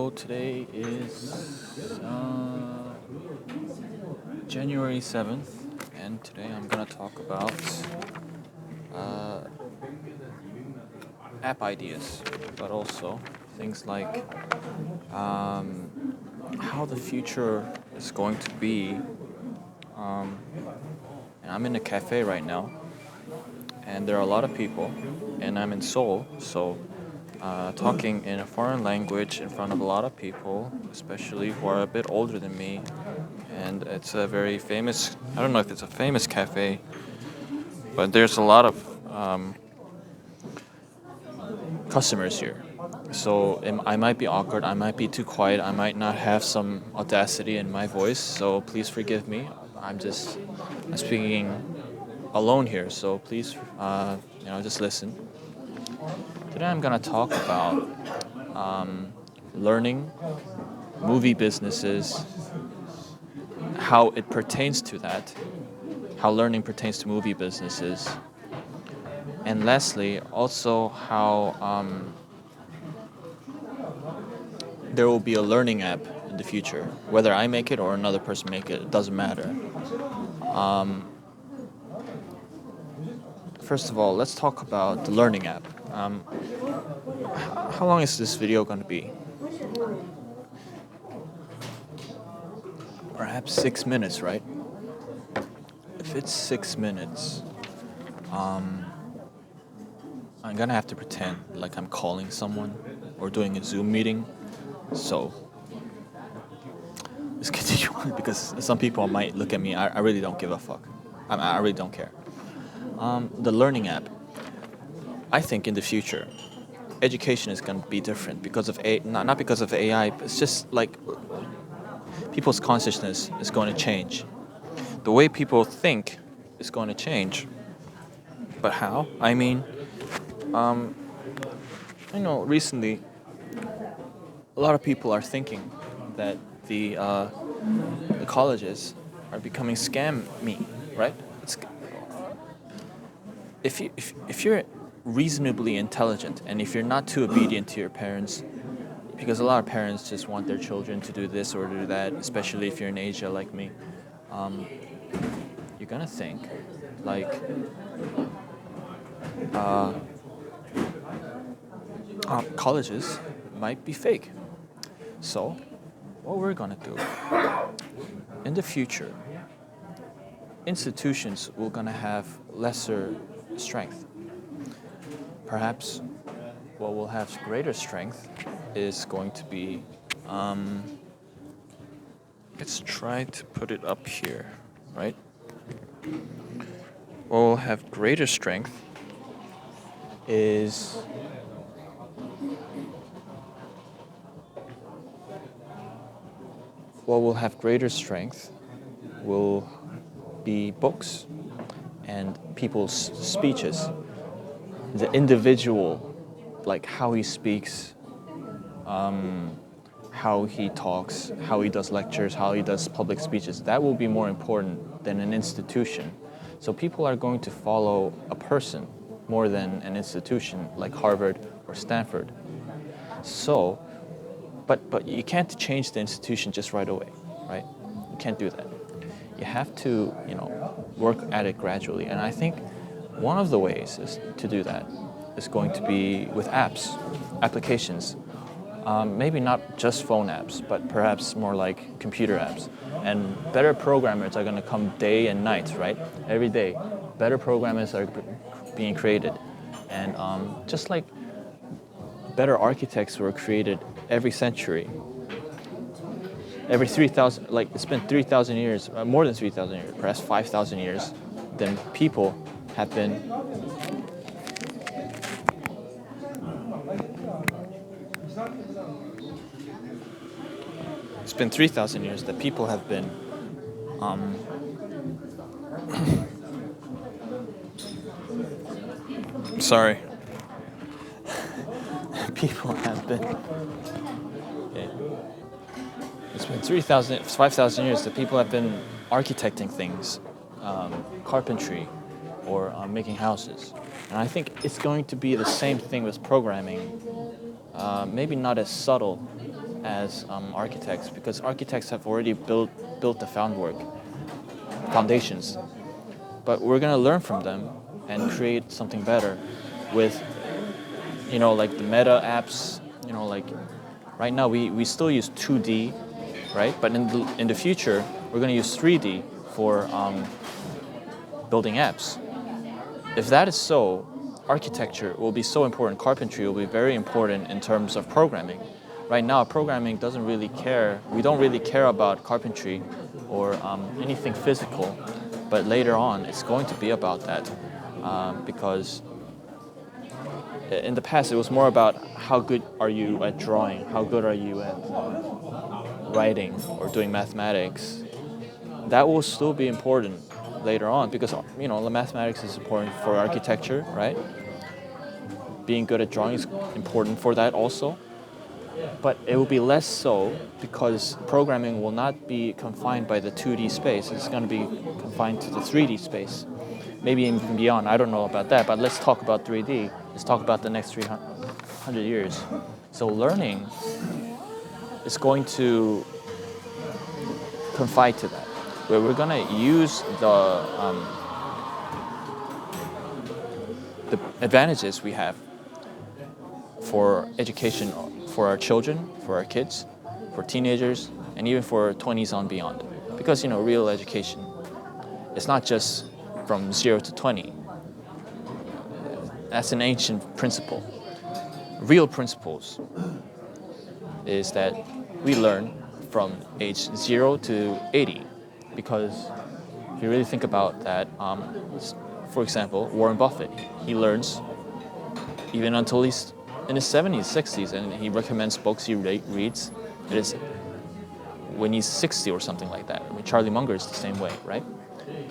So today is January 7th, and today I'm gonna talk about uh, app ideas, but also things like how the future is going to be. And I'm in a cafe right now, and there are a lot of people, and I'm in Seoul, so talking in a foreign language in front of a lot of people, especially who are a bit older than me. And it's a very famous, I don't know if it's a famous cafe, but there's a lot of customers here. So I might be awkward, I might be too quiet, I might not have some audacity in my voice, so please forgive me. I'm speaking alone here, so please, just listen. Today I'm gonna talk about learning movie businesses, how it pertains to that, how learning pertains to movie businesses, and lastly, also how there will be a learning app in the future. Whether I make it or another person make it doesn't matter. First of all, let's talk about the learning app. How long is this video going to be? Perhaps 6 minutes, right? If it's 6 minutes, I'm gonna have to pretend like I'm calling someone or doing a Zoom meeting. So let's continue on because some people might look at me. I really don't give a fuck. I really don't care. The learning app. I think in the future, education is gonna be different because of not because of AI. But it's just like people's consciousness is going to change. The way people think is going to change. But how? I mean, recently, a lot of people are thinking that the colleges are becoming scammy, right? If you're reasonably intelligent and if you're not too obedient to your parents, because a lot of parents just want their children to do this or do that, especially if you're in Asia like me, you're gonna think like colleges might be fake. So, what we're gonna do in the future, institutions will gonna have lesser strength. Perhaps what will have greater strength is going to be. Let's try to put it up here, right? What will have greater strength is will be books and people's speeches. The individual, like how he speaks, how he talks, how he does lectures, how he does public speeches, that will be more important than an institution. So people are going to follow a person more than an institution like Harvard or Stanford. So, but you can't change the institution just right away, right? You can't do that. You have to, work at it gradually. And I think one of the ways is to do that is going to be with applications. Maybe not just phone apps, but perhaps more like computer apps. And better programmers are going to come day and night, right? Every day, better programmers are being created. And just like better architects were created every century, every 3,000, like it's been 3,000 years, more than 3,000 years, perhaps 5,000 years, then people have been it's been 3,000 years that people have been sorry. People have been okay. It's been 3,000, 5,000 years that people have been architecting things, carpentry, or making houses. And I think it's going to be the same thing with programming. Maybe not as subtle, as architects, because architects have already built the foundations. But we're gonna learn from them and create something better with, like the meta apps. Like right now we still use 2D, right? But in the future we're gonna use 3D for building apps. If that is so, architecture will be so important. Carpentry will be very important in terms of programming. Right now, programming doesn't really care. We don't really care about carpentry or anything physical. But later on, it's going to be about that because in the past, it was more about how good are you at drawing, how good are you at writing or doing mathematics. That will still be important later on because the mathematics is important for architecture, right? Being good at drawing is important for that also. But it will be less so because programming will not be confined by the 2D space. It's going to be confined to the 3D space. Maybe even beyond. I don't know about that, but let's talk about 3D. Let's talk about the next 300 years. So learning is going to confine to that, where we're going to use the advantages we have for education for our children, for our kids, for teenagers, and even for 20s on beyond. Because, real education is not just from 0 to 20. That's an ancient principle. Real principles is that we learn from age 0 to 80. Because if you really think about that, for example, Warren Buffett, he learns even until he's in his 70s, 60s, and he recommends books he reads. It is when he's 60 or something like that. I mean, Charlie Munger is the same way, right?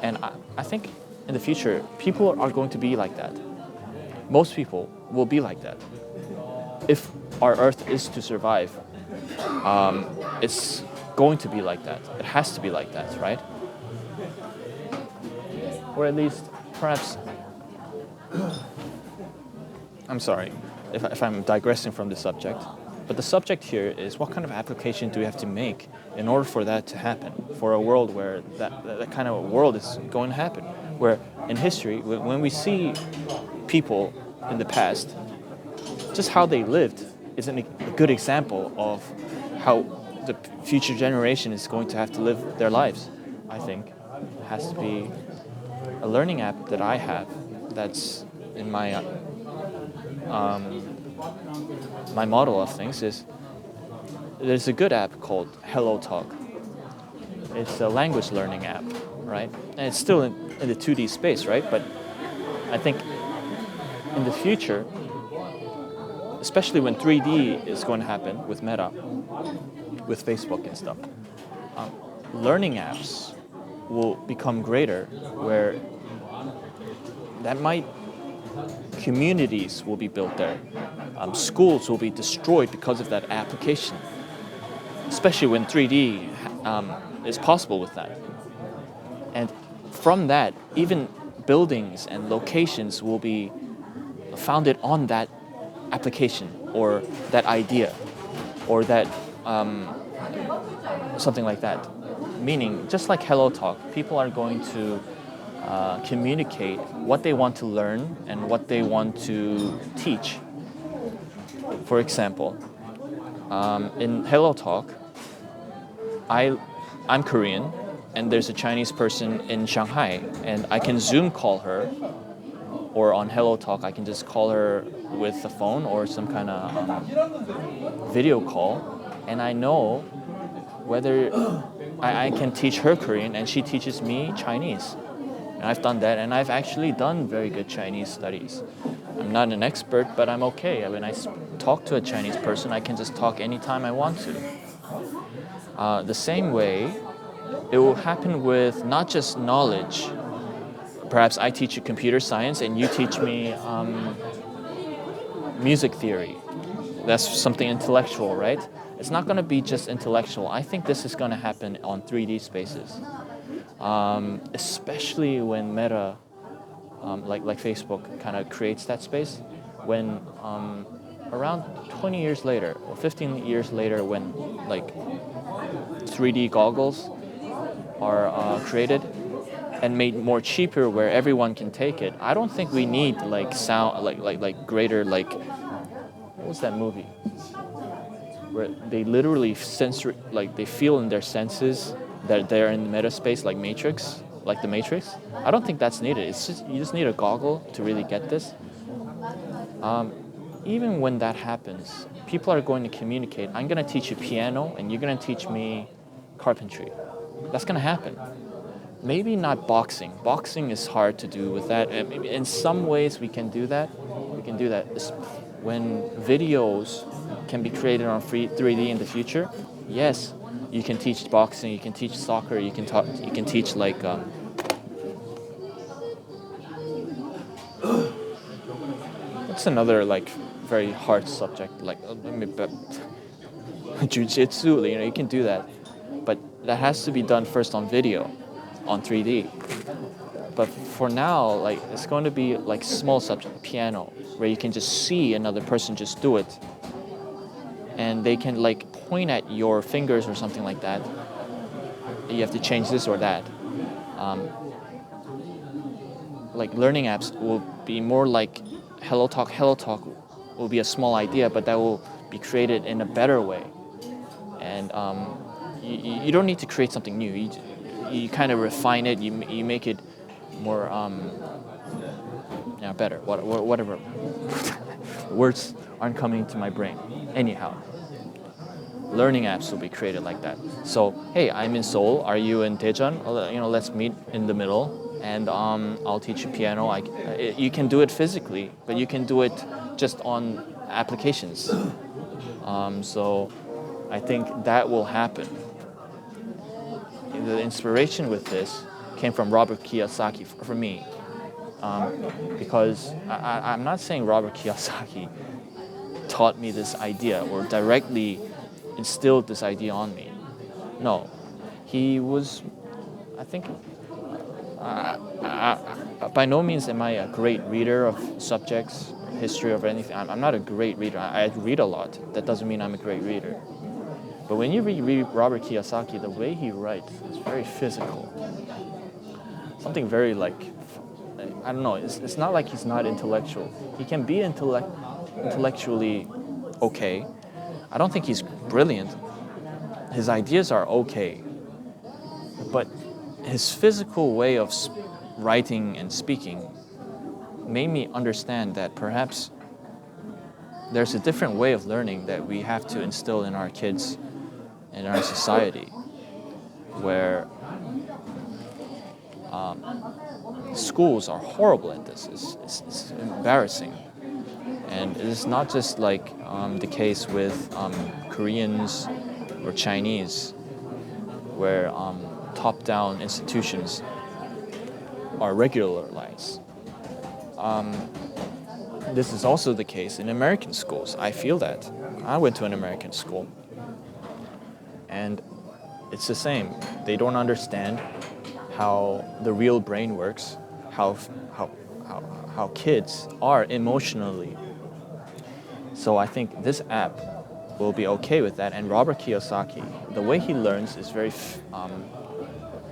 And I think in the future, people are going to be like that. Most people will be like that. If our Earth is to survive, it's going to be like that. It has to be like that, right? Or at least, perhaps, I'm sorry if I'm digressing from the subject, but the subject here is what kind of application do we have to make in order for that to happen, for a world where that kind of a world is going to happen, where in history, when we see people in the past, just how they lived is a good example of how the future generation is going to have to live their lives. I think it has to be a learning app that I have that's in my my model of things is there's a good app called HelloTalk. It's a language learning app, right? And it's still in the 2D space, right? But I think in the future, especially when 3D is going to happen with Meta, with Facebook and stuff, learning apps will become greater where that might communities will be built there. Schools will be destroyed because of that application, especially when 3D is possible with that. And from that, even buildings and locations will be founded on that application or that idea or that something like that. Meaning, just like HelloTalk, people are going to communicate what they want to learn and what they want to teach. For example, in HelloTalk, I'm Korean, and there's a Chinese person in Shanghai, and I can Zoom call her, or on HelloTalk, I can just call her with the phone or some kind of video call, and I know whether I can teach her Korean and she teaches me Chinese. And I've done that, and I've actually done very good Chinese studies. I'm not an expert, but I'm okay. When I talk to a Chinese person, I can just talk anytime I want to. The same way, it will happen with not just knowledge. Perhaps I teach you computer science and you teach me music theory. That's something intellectual, right? It's not going to be just intellectual. I think this is going to happen on 3D spaces. Especially when Meta, like Facebook, kind of creates that space. When around 20 years later or 15 years later, when like 3D goggles are created and made more cheaper, where everyone can take it, I don't think we need like sound, like greater, like, what was that movie where they literally sensor, like they feel in their senses that they're in the meta space, like Matrix, like the Matrix. I don't think that's needed. It's just, you just need a goggle to really get this. Even when that happens, people are going to communicate. I'm going to teach you piano and you're going to teach me carpentry. That's going to happen. Maybe not boxing. Boxing is hard to do with that. In some ways we can do that. We can do that. When videos can be created on 3D in the future, yes, you can teach boxing, you can teach soccer, you can teach like what's another like very hard subject, like jiu-jitsu, you know, you can do that. But that has to be done first on video, on 3D. But for now, like, it's going to be like small subject, piano, where you can just see another person just do it. And they can like point at your fingers or something like that. You have to change this or that. Like learning apps will be more like HelloTalk. HelloTalk will be a small idea, but that will be created in a better way. And you don't need to create something new. You kind of refine it. You make it more better. Whatever. Words aren't coming to my brain. Anyhow, learning apps will be created like that. So hey, I'm in Seoul. Are you in Daejeon? You know, let's meet in the middle, and I'll teach you piano. You can do it physically, but you can do it just on applications. So I think that will happen. The inspiration with this came from Robert Kiyosaki for me, because I'm not saying Robert Kiyosaki taught me this idea or directly instilled this idea on me. No, he was, I think, by no means am I a great reader of subjects, history, of anything. I'm not a great reader. I read a lot. That doesn't mean I'm a great reader. But when you read Robert Kiyosaki, the way he writes is very physical. Something very like, I don't know, it's not like he's not intellectual. He can be intellectually okay. I don't think he's brilliant. His ideas are okay. But his physical way of writing and speaking made me understand that perhaps there's a different way of learning that we have to instill in our kids and in our society, where schools are horrible at this. It's embarrassing. And it's not just like the case with Koreans or Chinese, where top-down institutions are regularized. This is also the case in American schools. I feel that. I went to an American school, and it's the same. They don't understand how the real brain works, how kids are emotionally. So I think this app will be okay with that. And Robert Kiyosaki, the way he learns is very,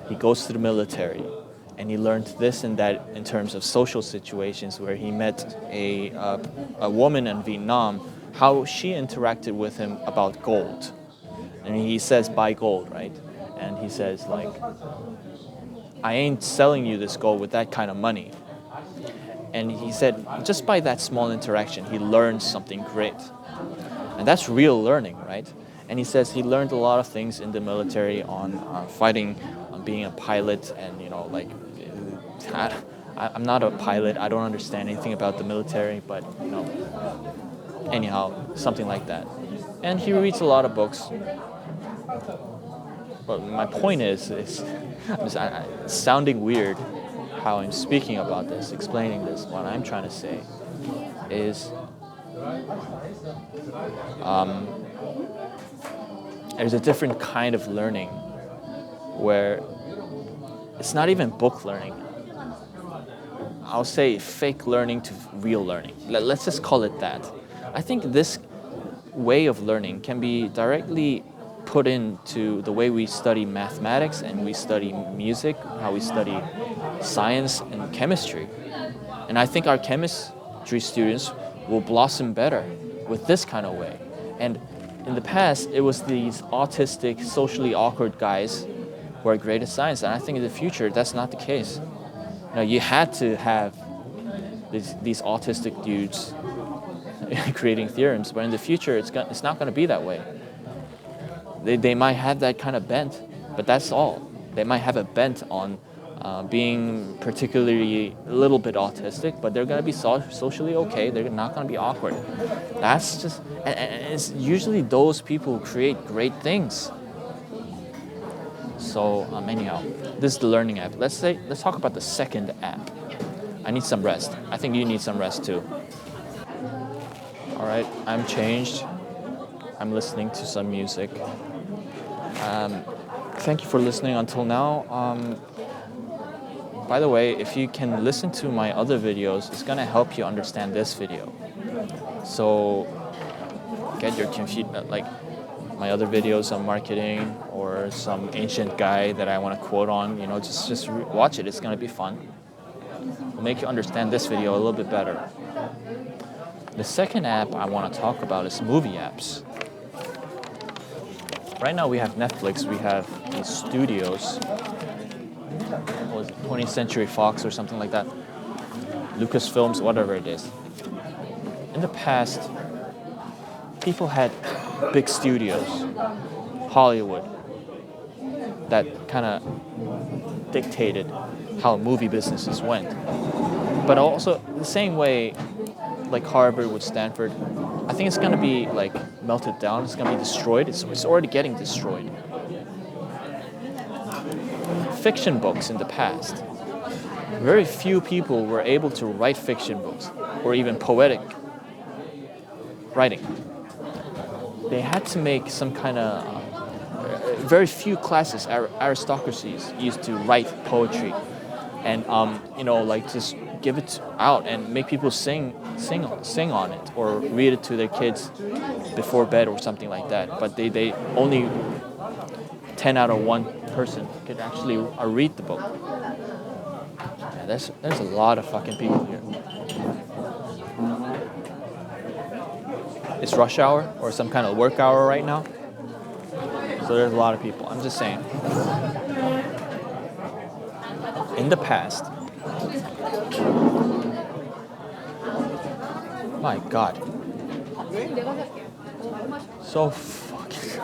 he goes to the military, and he learned this and that in terms of social situations, where he met a woman in Vietnam, how she interacted with him about gold. And he says, buy gold, right? And he says, like, I ain't selling you this gold with that kind of money. And he said, just by that small interaction, he learned something great. And that's real learning, right? And he says he learned a lot of things in the military on fighting, on being a pilot, and, you know, like, I'm not a pilot. I don't understand anything about the military, but, you know, anyhow, something like that. And he reads a lot of books. But my point is it's sounding weird how I'm speaking about this, explaining this. What I'm trying to say is there's a different kind of learning where it's not even book learning. I'll say fake learning to real learning. Let's just call it that. I think this way of learning can be directly put into the way we study mathematics and we study music, how we study science and chemistry. And I think our chemistry students will blossom better with this kind of way. And in the past, it was these autistic, socially awkward guys who are great at science. And I think in the future, that's not the case. You had to have these autistic dudes creating theorems, but in the future, it's not going to be that way. They might have that kind of bent, but that's all. They might have a bent on being particularly a little bit autistic, but they're going to be socially okay. They're not going to be awkward. That's just, and it's usually those people who create great things. So anyhow, this is the learning app. Let's talk about the second app. I need some rest. I think you need some rest too. All right, I'm changed. I'm listening to some music. Thank you for listening until now. By the way, if you can listen to my other videos, it's gonna help you understand this video. So get your like my other videos on marketing or some ancient guy that I want to quote on. Just watch it. It's gonna be fun. It'll make you understand this video a little bit better. The second app I want to talk about is movie apps. Right now we have Netflix, we have these studios, what was it, 20th Century Fox or something like that, Lucasfilms, whatever it is. In the past, people had big studios, Hollywood, that kind of dictated how movie businesses went. But also, the same way, like Harvard with Stanford, I think it's going to be like melted down. It's going to be destroyed. It's already getting destroyed. Fiction books in the past, very few people were able to write fiction books or even poetic writing. They had to make some kind of very few classes, aristocracies used to write poetry, and like just give it out and make people sing on it or read it to their kids before bed or something like that. But they only 10 out of 1 person could actually read the book. Yeah, there's a lot of fucking people here. It's rush hour or some kind of work hour right now. So there's a lot of people. I'm just saying. In the past, my God. So fucking.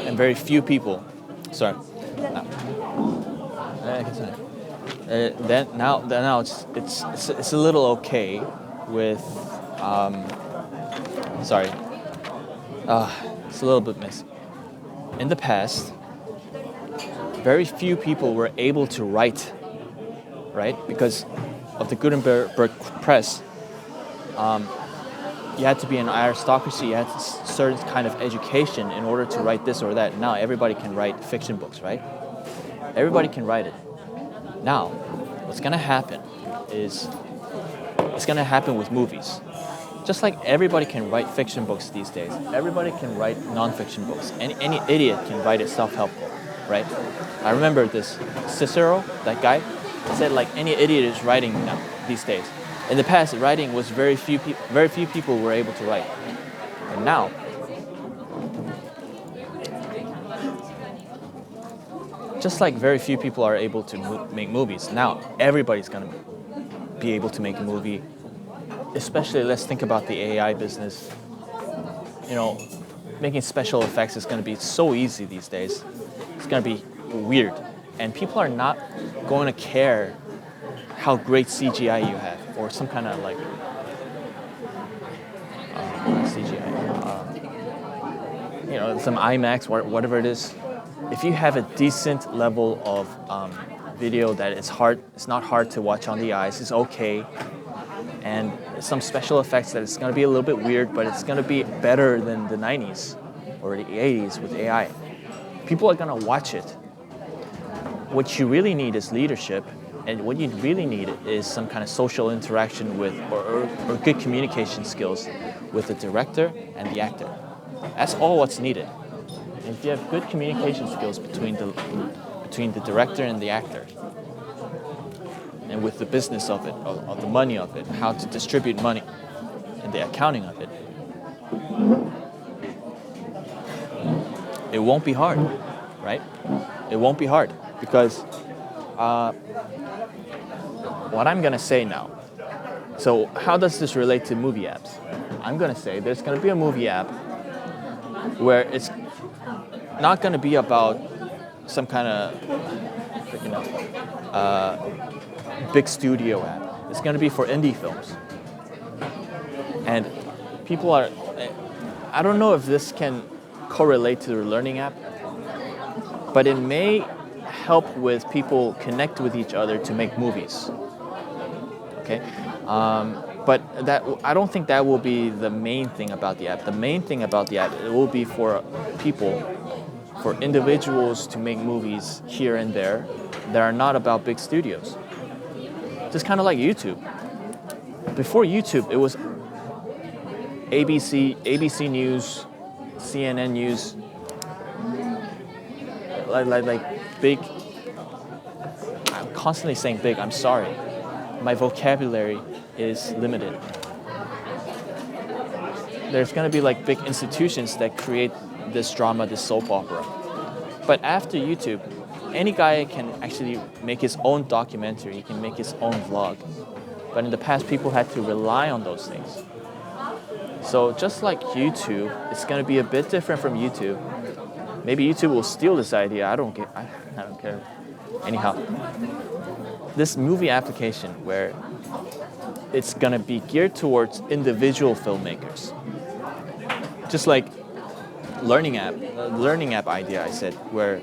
And very few people. Sorry. Now it's a little okay with. Sorry. It's a little bit messy. In the past, very few people were able to write, right? Because of the Gutenberg press, you had to be an aristocracy, you had a certain kind of education in order to write this or that. Now everybody can write fiction books, right? Everybody can write it. Now, what's gonna happen is, it's gonna happen with movies. Just like everybody can write fiction books these days, everybody can write non-fiction books. Any idiot can write a self-help book, right? I remember this Cicero, that guy, said like any idiot is writing now these days. In the past, writing was very few people were able to write. And now, just like very few people are able to make movies, now everybody's gonna be able to make a movie. Especially, let's think about the AI business. Making special effects is gonna be so easy these days. It's gonna be weird. And people are not going to care how great CGI you have, or some kind of like CGI, some IMAX, whatever it is. If you have a decent level of video that it's not hard to watch on the eyes, it's okay, and some special effects that it's going to be a little bit weird, but it's going to be better than the 90s or the 80s with AI. People are going to watch it. What you really need is leadership And what you really need is some kind of social interaction with, or good communication skills with the director and the actor. That's all what's needed. And if you have good communication skills between the director and the actor, and with the business of it, of the money of it, how to distribute money, and the accounting of it, it won't be hard, right? It won't be hard because what I'm gonna say now. So how does this relate to movie apps? I'm gonna say there's gonna be a movie app where it's not gonna be about some kind of big studio app. It's gonna be for indie films. And people are, I don't know if this can correlate to the learning app, but it may help with people connect with each other to make movies. Okay, but I don't think that will be the main thing about the app. The main thing about the app, it will be for people, for individuals to make movies here and there that are not about big studios. Just kind of like YouTube. Before YouTube, it was ABC News, CNN News, like big. I'm constantly saying big. I'm sorry. My vocabulary is limited. There's going to be like big institutions that create this drama, this soap opera. But after YouTube, any guy can actually make his own documentary, he can make his own vlog. But in the past, people had to rely on those things. So just like YouTube, it's going to be a bit different from YouTube. Maybe YouTube will steal this idea. I don't care. Anyhow, this movie application where it's going to be geared towards individual filmmakers. Just like learning app idea I said, where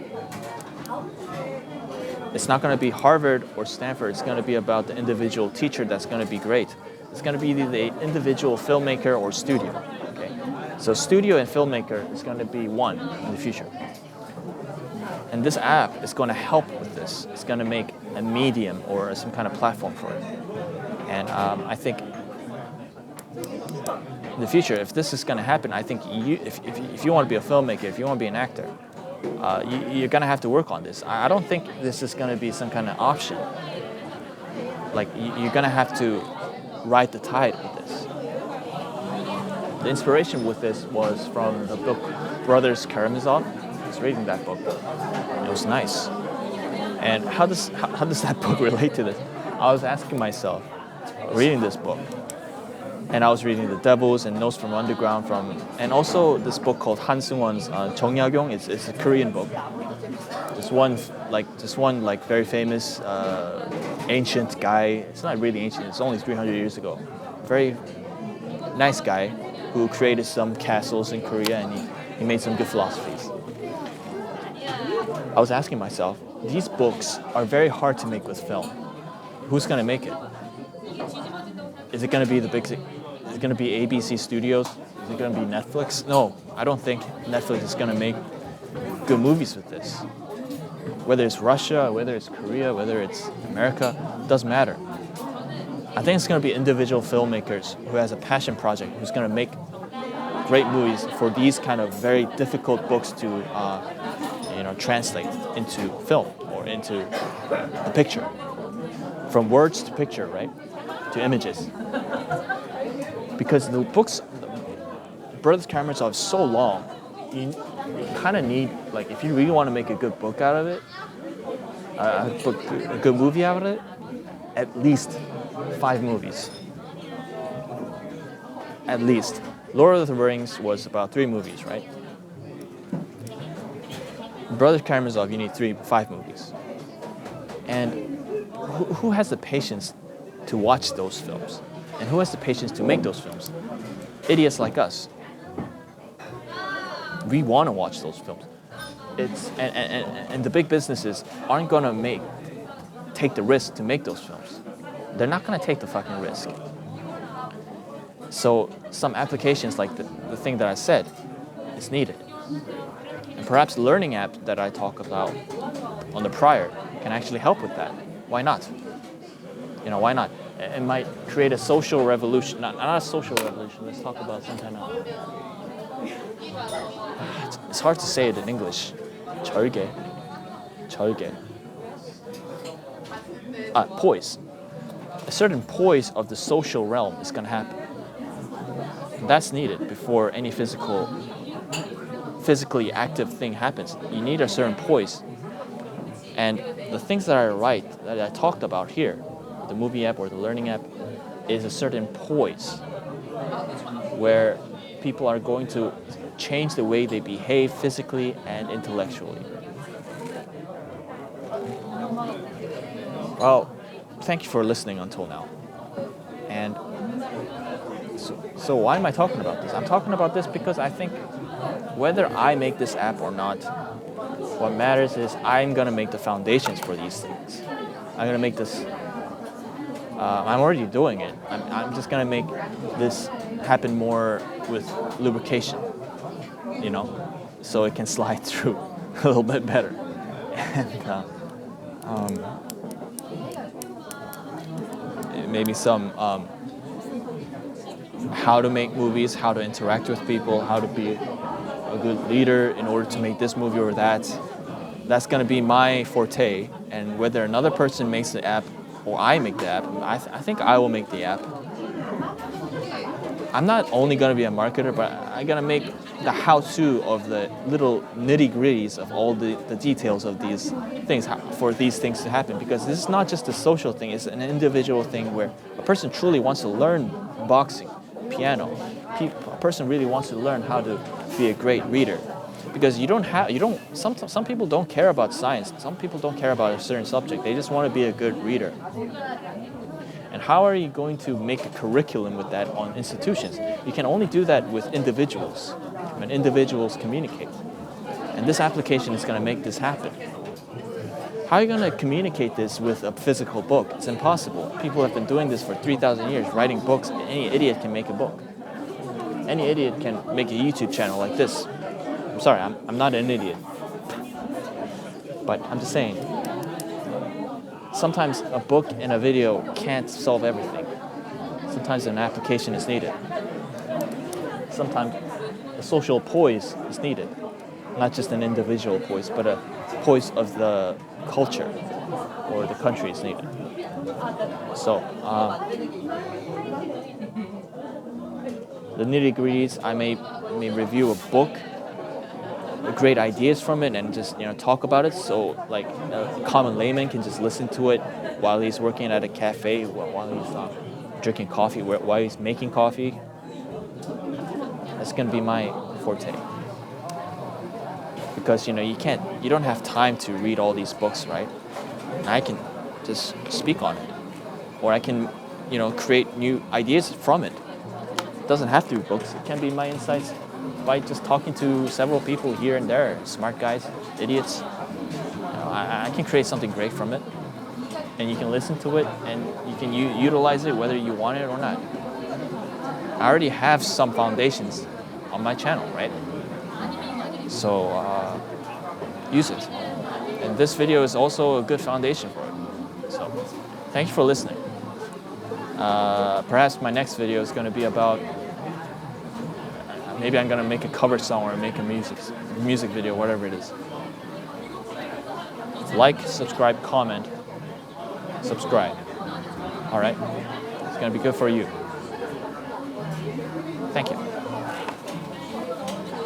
it's not going to be Harvard or Stanford. It's going to be about the individual teacher that's going to be great. It's going to be the individual filmmaker or studio. Okay, so studio and filmmaker is going to be one in the future. And this app is going to help with this. It's going to make a medium or some kind of platform for it. And I think in the future, if this is going to happen, I think if you want to be a filmmaker, if you want to be an actor, you're going to have to work on this. I don't think this is going to be some kind of option. Like, you're going to have to ride the tide with this. The inspiration with this was from the book Brothers Karamazov. I was reading that book. It was nice. And how does that book relate to this? I was asking myself, reading this book, and I was reading The Devils and Notes from Underground and also this book called Han Seung-won's Jeongyagyong. It's a Korean book. This one very famous ancient guy. It's not really ancient. It's only 300 years ago. Very nice guy who created some castles in Korea, and he made some good philosophies. I was asking myself, these books are very hard to make with film. Who's going to make it? Is it going to be is it going to be ABC Studios? Is it going to be Netflix? No, I don't think Netflix is going to make good movies with this. Whether it's Russia, whether it's Korea, whether it's America, it doesn't matter. I think it's going to be individual filmmakers who has a passion project, who's going to make great movies for these kind of very difficult books to translate into film or into the picture. From words to picture, right? To images. Because the books, Brothers Karamazov is so long, you kind of need, like, if you really want to make a good book out of it, a good movie out of it, at least 5 movies. At least. Lord of the Rings was about 3 movies, right? Brothers Karamazov, you need 5 movies. And who has the patience to watch those films? And who has the patience to make those films? Idiots like us. We want to watch those films. And the big businesses aren't going to take the risk to make those films. They're not going to take the fucking risk. So some applications like the thing that I said is needed. And perhaps the learning app that I talk about on the prior can actually help with that. Why not? Why not? It might create a social revolution. Not a social revolution. Let's talk about some kind of. It's hard to say it in English. 절개. Poise. A certain poise of the social realm is going to happen. That's needed before any physically active thing happens. You need a certain poise. And the things that I write, that I talked about here, the movie app or the learning app, is a certain poise where people are going to change the way they behave physically and intellectually. Well, thank you for listening until now. And so why am I talking about this? I'm talking about this because I think whether I make this app or not, what matters is I'm going to make the foundations for these things. I'm going to make this, I'm already doing it. I'm just going to make this happen more with lubrication, so it can slide through a little bit better. And maybe some how to make movies, how to interact with people, how to be a good leader in order to make this movie or that. That's going to be my forte. And whether another person makes the app or I make the app, I think I will make the app. I'm not only going to be a marketer, but I'm going to make the how-to of the little nitty-gritties of all the details of these things for these things to happen. Because this is not just a social thing, it's an individual thing where a person truly wants to learn boxing, piano. A person really wants to learn how to be a great reader. Because some people don't care about science. Some people don't care about a certain subject. They just want to be a good reader. And how are you going to make a curriculum with that on institutions? You can only do that with individuals, when individuals communicate. And this application is going to make this happen. How are you going to communicate this with a physical book? It's impossible. People have been doing this for 3,000 years, writing books. Any idiot can make a book. Any idiot can make a YouTube channel like this. I'm sorry, I'm not an idiot. But I'm just saying, sometimes a book and a video can't solve everything. Sometimes an application is needed. Sometimes a social poise is needed. Not just an individual poise, but a poise of the culture or the country is needed. So, the nitty-gritties, I may review a book, great ideas from it, and just talk about it. So like a common layman can just listen to it while he's working at a cafe, while he's drinking coffee, while he's making coffee. That's gonna be my forte. Because you don't have time to read all these books, right? And I can just speak on it, or I can create new ideas from it. It doesn't have to be books. It can be my insights by just talking to several people here and there, smart guys, idiots. I can create something great from it, and you can listen to it, and you can utilize it whether you want it or not. I already have some foundations on my channel, right? So use it. And this video is also a good foundation for it. So thank you for listening. Perhaps my next video is going to be about, maybe I'm going to make a cover song or make a music video, whatever it is. Like, subscribe, comment, subscribe. All right? It's going to be good for you.